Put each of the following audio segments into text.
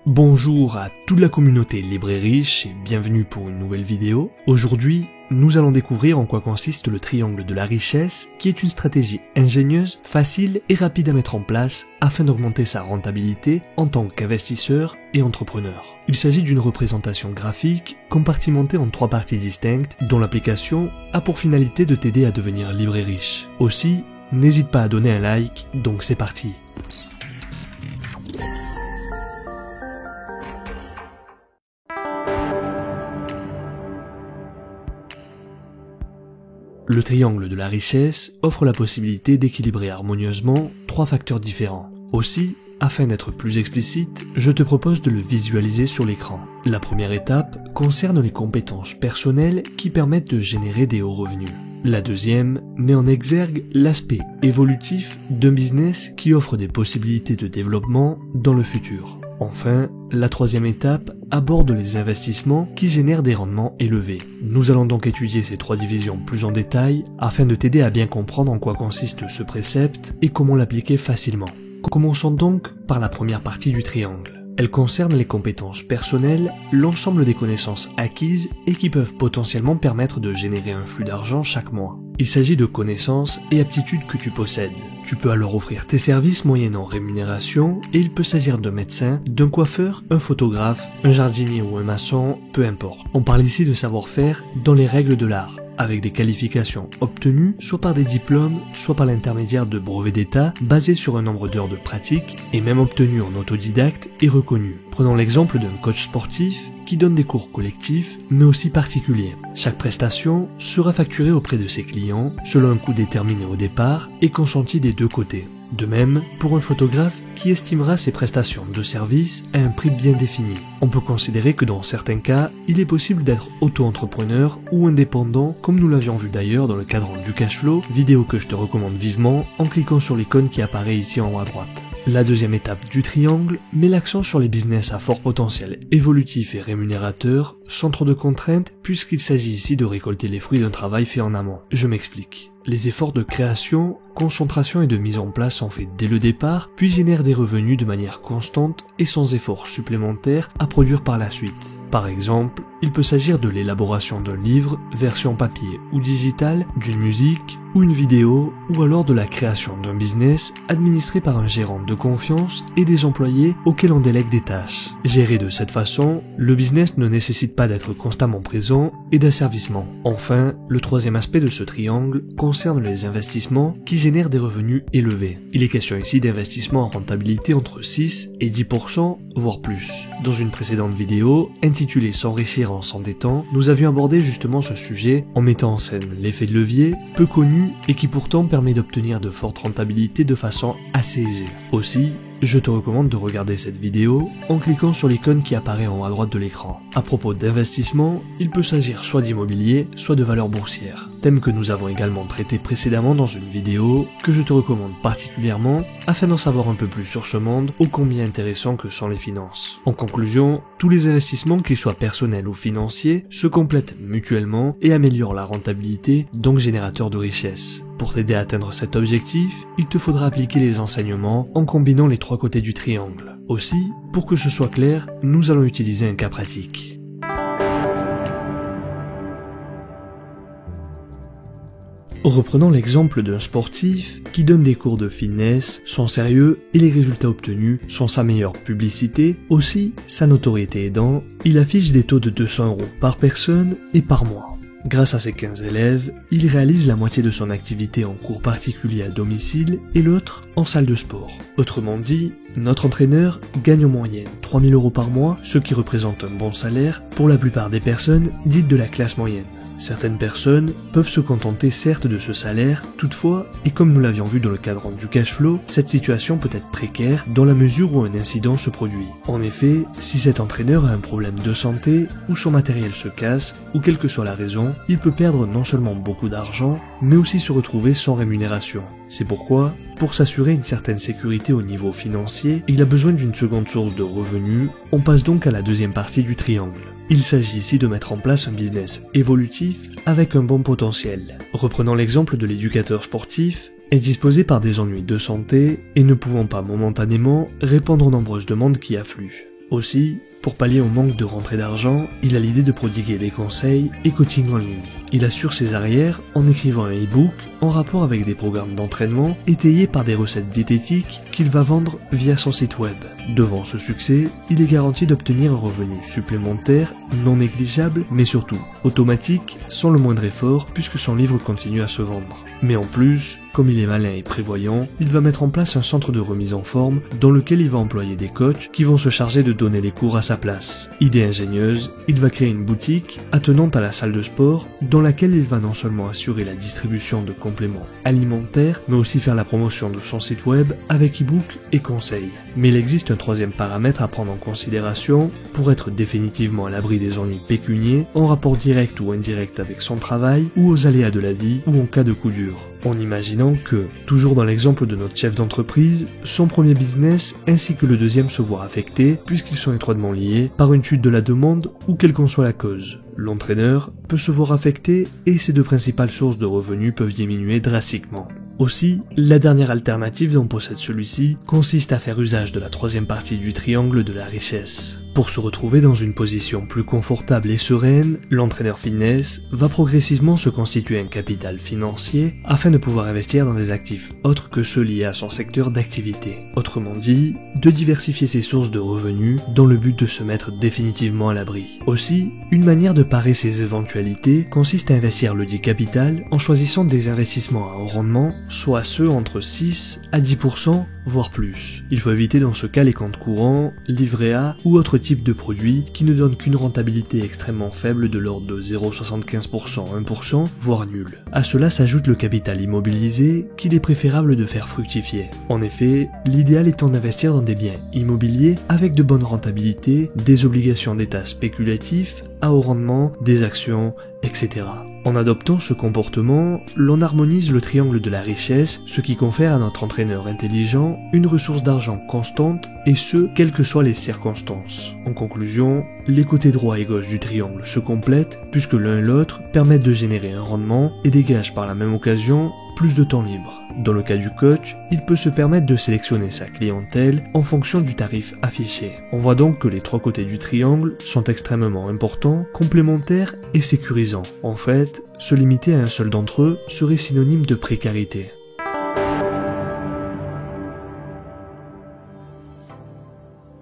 Bonjour à toute la communauté libre et riche et bienvenue pour une nouvelle vidéo. Aujourd'hui, nous allons découvrir en quoi consiste le triangle de la richesse, qui est une stratégie ingénieuse, facile et rapide à mettre en place afin d'augmenter sa rentabilité en tant qu'investisseur et entrepreneur. Il s'agit d'une représentation graphique compartimentée en 3 parties distinctes dont l'application a pour finalité de t'aider à devenir libre et riche. Aussi, n'hésite pas à donner un like, donc c'est parti. Le triangle de la richesse offre la possibilité d'équilibrer harmonieusement 3 facteurs différents. Aussi, afin d'être plus explicite, je te propose de le visualiser sur l'écran. La première étape concerne les compétences personnelles qui permettent de générer des hauts revenus. La deuxième met en exergue l'aspect évolutif d'un business qui offre des possibilités de développement dans le futur. Enfin, la troisième étape aborde les investissements qui génèrent des rendements élevés. Nous allons donc étudier ces 3 divisions plus en détail afin de t'aider à bien comprendre en quoi consiste ce précepte et comment l'appliquer facilement. Commençons donc par la première partie du triangle. Elle concerne les compétences personnelles, l'ensemble des connaissances acquises et qui peuvent potentiellement permettre de générer un flux d'argent chaque mois. Il s'agit de connaissances et aptitudes que tu possèdes. Tu peux alors offrir tes services moyennant rémunération et il peut s'agir d'un médecin, d'un coiffeur, un photographe, un jardinier ou un maçon, peu importe. On parle ici de savoir-faire dans les règles de l'art, avec des qualifications obtenues soit par des diplômes, soit par l'intermédiaire de brevets d'État basés sur un nombre d'heures de pratique et même obtenus en autodidacte et reconnus. Prenons l'exemple d'un coach sportif qui donne des cours collectifs mais aussi particuliers. Chaque prestation sera facturée auprès de ses clients selon un coût déterminé au départ et consenti des 2 côtés. De même, pour un photographe qui estimera ses prestations de service à un prix bien défini. On peut considérer que dans certains cas, il est possible d'être auto-entrepreneur ou indépendant, comme nous l'avions vu d'ailleurs dans le cadre du cash flow, vidéo que je te recommande vivement en cliquant sur l'icône qui apparaît ici en haut à droite. La deuxième étape du triangle met l'accent sur les business à fort potentiel évolutif et rémunérateur, sans trop de contraintes puisqu'il s'agit ici de récolter les fruits d'un travail fait en amont. Je m'explique. Les efforts de création, concentration et de mise en place sont faits dès le départ, puis génèrent des revenus de manière constante et sans effort supplémentaire à produire par la suite. Par exemple, il peut s'agir de l'élaboration d'un livre, version papier ou digitale, d'une musique ou une vidéo, ou alors de la création d'un business administré par un gérant de confiance et des employés auxquels on délègue des tâches. Géré de cette façon, le business ne nécessite pas d'être constamment présent et d'asservissement. Enfin, le troisième aspect de ce triangle concerne les investissements qui génèrent des revenus élevés. Il est question ici d'investissements en rentabilité entre 6 et 10%, voire plus. Dans une précédente vidéo, intitulée S'enrichir en s'endettant, nous avions abordé justement ce sujet en mettant en scène l'effet de levier, peu connu et qui pourtant permet d'obtenir de fortes rentabilités de façon assez aisée. Aussi, je te recommande de regarder cette vidéo en cliquant sur l'icône qui apparaît en haut à droite de l'écran. À propos d'investissement, il peut s'agir soit d'immobilier, soit de valeurs boursières. Thème que nous avons également traité précédemment dans une vidéo que je te recommande particulièrement afin d'en savoir un peu plus sur ce monde ô combien intéressant que sont les finances. En conclusion, tous les investissements, qu'ils soient personnels ou financiers, se complètent mutuellement et améliorent la rentabilité, donc générateurs de richesse. Pour t'aider à atteindre cet objectif, il te faudra appliquer les enseignements en combinant les 3 côtés du triangle. Aussi, pour que ce soit clair, nous allons utiliser un cas pratique. Reprenons l'exemple d'un sportif qui donne des cours de fitness, son sérieux et les résultats obtenus sont sa meilleure publicité. Aussi, sa notoriété aidant, il affiche des taux de 200 € par personne et par mois. Grâce à ses 15 élèves, il réalise la moitié de son activité en cours particulier à domicile et l'autre en salle de sport. Autrement dit, notre entraîneur gagne en moyenne 3 000 € par mois, ce qui représente un bon salaire pour la plupart des personnes dites de la classe moyenne. Certaines personnes peuvent se contenter certes de ce salaire, toutefois, et comme nous l'avions vu dans le cadre du cash flow, cette situation peut être précaire dans la mesure où un incident se produit. En effet, si cet entraîneur a un problème de santé, ou son matériel se casse, ou quelle que soit la raison, il peut perdre non seulement beaucoup d'argent, mais aussi se retrouver sans rémunération. C'est pourquoi, pour s'assurer une certaine sécurité au niveau financier, il a besoin d'une seconde source de revenus. On passe donc à la deuxième partie du triangle. Il s'agit ici de mettre en place un business évolutif avec un bon potentiel. Reprenons l'exemple de l'éducateur sportif, est disposé par des ennuis de santé et ne pouvant pas momentanément répondre aux nombreuses demandes qui affluent. Aussi, pour pallier au manque de rentrée d'argent, il a l'idée de prodiguer des conseils et coaching en ligne. Il assure ses arrières en écrivant un e-book en rapport avec des programmes d'entraînement étayés par des recettes diététiques qu'il va vendre via son site web. Devant ce succès, il est garanti d'obtenir un revenu supplémentaire non négligeable mais surtout automatique sans le moindre effort puisque son livre continue à se vendre. Mais en plus, comme il est malin et prévoyant, il va mettre en place un centre de remise en forme dans lequel il va employer des coachs qui vont se charger de donner les cours à sa place. Idée ingénieuse, il va créer une boutique attenante à la salle de sport dans laquelle il va non seulement assurer la distribution de compléments alimentaires, mais aussi faire la promotion de son site web avec e-book et conseils. Mais il existe un troisième paramètre à prendre en considération pour être définitivement à l'abri des ennuis pécuniaires en rapport direct ou indirect avec son travail ou aux aléas de la vie ou en cas de coup dur. En imaginant que, toujours dans l'exemple de notre chef d'entreprise, son premier business ainsi que le deuxième se voient affectés puisqu'ils sont étroitement liés par une chute de la demande ou quelle qu'en soit la cause. L'entraîneur peut se voir affecté et ses deux principales sources de revenus peuvent diminuer drastiquement. Aussi, la dernière alternative dont possède celui-ci consiste à faire usage de la troisième partie du triangle de la richesse. Pour se retrouver dans une position plus confortable et sereine, l'entraîneur fitness va progressivement se constituer un capital financier afin de pouvoir investir dans des actifs autres que ceux liés à son secteur d'activité. Autrement dit, de diversifier ses sources de revenus dans le but de se mettre définitivement à l'abri. Aussi, une manière de parer ces éventualités consiste à investir le dit capital en choisissant des investissements à haut rendement, soit ceux entre 6 à 10%, voire plus. Il faut éviter dans ce cas les comptes courants, livrets A ou autres type de produits qui ne donnent qu'une rentabilité extrêmement faible de l'ordre de 0,75%, 1%, voire nul. À cela s'ajoute le capital immobilisé qu'il est préférable de faire fructifier. En effet, l'idéal étant d'investir dans des biens immobiliers avec de bonnes rentabilités, des obligations d'État spéculatifs, à haut rendement, des actions, etc. En adoptant ce comportement, l'on harmonise le triangle de la richesse, ce qui confère à notre entraîneur intelligent une ressource d'argent constante, et ce, quelles que soient les circonstances. En conclusion, les côtés droit et gauche du triangle se complètent, puisque l'un et l'autre permettent de générer un rendement et dégagent par la même occasion plus de temps libre. Dans le cas du coach, il peut se permettre de sélectionner sa clientèle en fonction du tarif affiché. On voit donc que les trois côtés du triangle sont extrêmement importants, complémentaires et sécurisants. En fait, se limiter à un seul d'entre eux serait synonyme de précarité.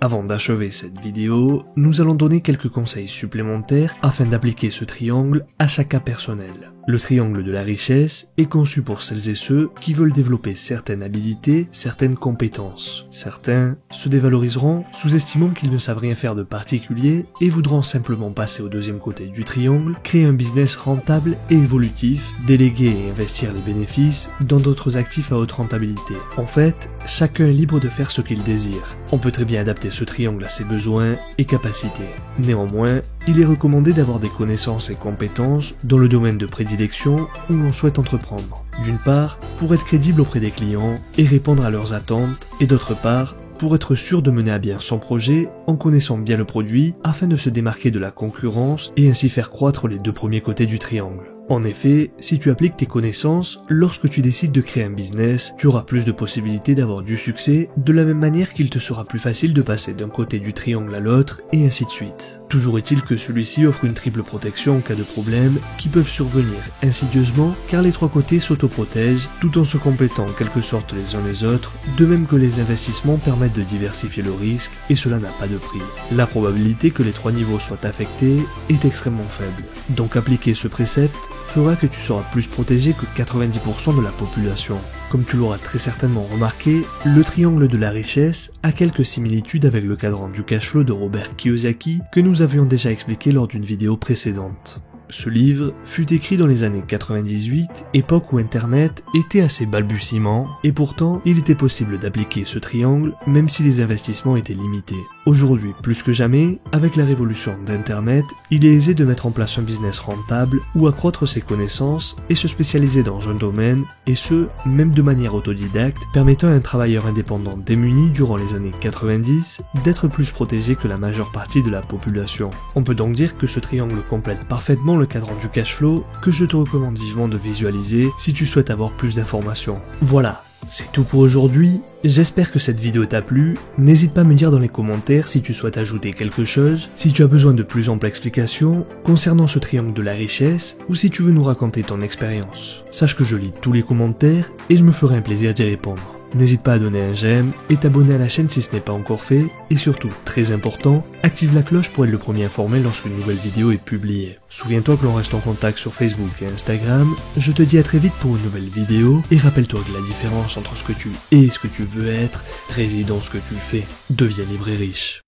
Avant d'achever cette vidéo, nous allons donner quelques conseils supplémentaires afin d'appliquer ce triangle à chaque cas personnel. Le triangle de la richesse est conçu pour celles et ceux qui veulent développer certaines habilités, certaines compétences. Certains se dévaloriseront, sous-estimant qu'ils ne savent rien faire de particulier et voudront simplement passer au deuxième côté du triangle, créer un business rentable et évolutif, déléguer et investir les bénéfices dans d'autres actifs à haute rentabilité. En fait, chacun est libre de faire ce qu'il désire. On peut très bien adapter ce triangle à ses besoins et capacités. Néanmoins, il est recommandé d'avoir des connaissances et compétences dans le domaine de prédilection où l'on souhaite entreprendre. D'une part, pour être crédible auprès des clients et répondre à leurs attentes, et d'autre part, pour être sûr de mener à bien son projet en connaissant bien le produit afin de se démarquer de la concurrence et ainsi faire croître les deux premiers côtés du triangle. En effet, si tu appliques tes connaissances, lorsque tu décides de créer un business, tu auras plus de possibilités d'avoir du succès, de la même manière qu'il te sera plus facile de passer d'un côté du triangle à l'autre, et ainsi de suite. Toujours est-il que celui-ci offre une triple protection en cas de problèmes qui peuvent survenir insidieusement, car les trois côtés s'autoprotègent, tout en se complétant en quelque sorte les uns les autres, de même que les investissements permettent de diversifier le risque, et cela n'a pas de prix. La probabilité que les trois niveaux soient affectés est extrêmement faible. Donc appliquer ce précepte fera que tu seras plus protégé que 90% de la population. Comme tu l'auras très certainement remarqué, le triangle de la richesse a quelques similitudes avec le cadran du cash flow de Robert Kiyosaki que nous avions déjà expliqué lors d'une vidéo précédente. Ce livre fut écrit dans les années 98, époque où Internet était à ses balbutiements, et pourtant il était possible d'appliquer ce triangle même si les investissements étaient limités. Aujourd'hui, plus que jamais, avec la révolution d'Internet, il est aisé de mettre en place un business rentable ou accroître ses connaissances et se spécialiser dans un domaine, et ce, même de manière autodidacte, permettant à un travailleur indépendant démuni durant les années 90 d'être plus protégé que la majeure partie de la population. On peut donc dire que ce triangle complète parfaitement le cadran du cash flow que je te recommande vivement de visualiser si tu souhaites avoir plus d'informations. Voilà. C'est tout pour aujourd'hui, j'espère que cette vidéo t'a plu, n'hésite pas à me dire dans les commentaires si tu souhaites ajouter quelque chose, si tu as besoin de plus amples explications concernant ce triangle de la richesse ou si tu veux nous raconter ton expérience. Sache que je lis tous les commentaires et je me ferai un plaisir d'y répondre. N'hésite pas à donner un j'aime et t'abonner à la chaîne si ce n'est pas encore fait, et surtout, très important, active la cloche pour être le premier informé lorsqu'une nouvelle vidéo est publiée. Souviens-toi que l'on reste en contact sur Facebook et Instagram, je te dis à très vite pour une nouvelle vidéo, et rappelle-toi que la différence entre ce que tu es et ce que tu veux être réside dans ce que tu fais. Deviens libre et riche.